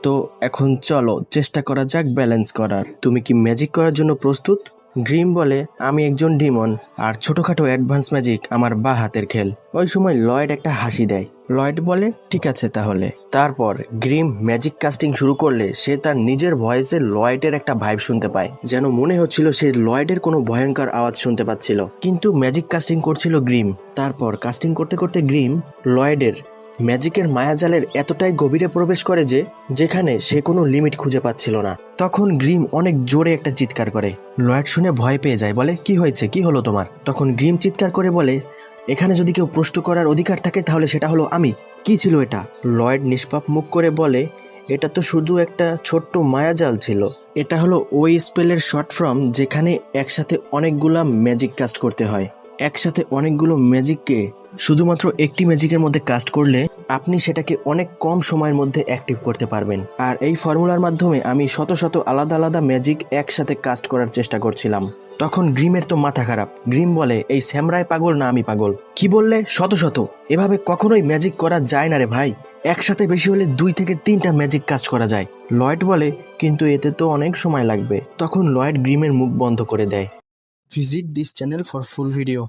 তো এখন চলো চেষ্টা করা যাক ব্যালেন্স করার। তুমি কি ম্যাজিক করার জন্য প্রস্তুত? গ্রিম বলে, আমি একজন ডিমন, আর ছোটখাটো অ্যাডভান্স ম্যাজিক আমার বা হাতের খেল। ওই সময় লয়েড একটা হাসি দেয়। লয়েড বলে, ঠিক আছে তাহলে। তারপর গ্রিম ম্যাজিক কাস্টিং শুরু করলে সে তার নিজের ভয়েসে লয়েডের একটা ভাইব শুনতে পায়, যেন মনে হচ্ছিল সে লয়েডের কোনো ভয়ঙ্কর আওয়াজ শুনতে পাচ্ছিল, কিন্তু ম্যাজিক কাস্টিং করছিল গ্রিম। তারপর কাস্টিং করতে করতে গ্রিম লয়েডের ম্যাজিকের মায়াজালের এতটাই গভীরে প্রবেশ করে যে যেখানে সে কোনো লিমিট খুঁজে পাচ্ছিল না। তখন গ্রিম অনেক জোরে একটা চিৎকার করে। লয়েড শুনে ভয় পেয়ে যায়, বলে, কি হয়েছে, কি হলো তোমার? তখন গ্রিম চিৎকার করে বলে, এখানে যদি কেউ প্রশ্ন করার অধিকার থাকে তাহলে সেটা হলো আমি। কি ছিল এটা? লয়েড নিষ্পাপ মুখ করে বলে, এটা তো শুধু একটা ছোট্ট মায়াজাল ছিল। এটা হলো ওই স্পেলের শর্ট ফর্ম যেখানে একসাথে অনেকগুলা ম্যাজিক কাস্ট করতে হয়। একসাথে অনেকগুলো ম্যাজিককে শুধুমাত্র একটি ম্যাজিকের মধ্যে কাস্ট করলে আপনি সেটাকে অনেক কম সময়ের মধ্যে অ্যাক্টিভ করতে পারবেন। আর এই ফর্মুলার মাধ্যমে আমি শত শত আলাদা আলাদা ম্যাজিক একসাথে কাস্ট করার চেষ্টা করছিলাম। তখন গ্রিমের তো মাথা খারাপ। গ্রিম বলে, এই স্যামরাই পাগল না আমি পাগল? কি বললে? শত শত? এভাবে কখনোই ম্যাজিক করা যায় না রে ভাই। একসাথে বেশি হলে 2 থেকে 3টা ম্যাজিক কাস্ট করা যায়। লয়েড বলে, কিন্তু এতে তো অনেক সময় লাগবে। তখন লয়েড গ্রিমের মুখ বন্ধ করে দেয়। Visit this channel for full video.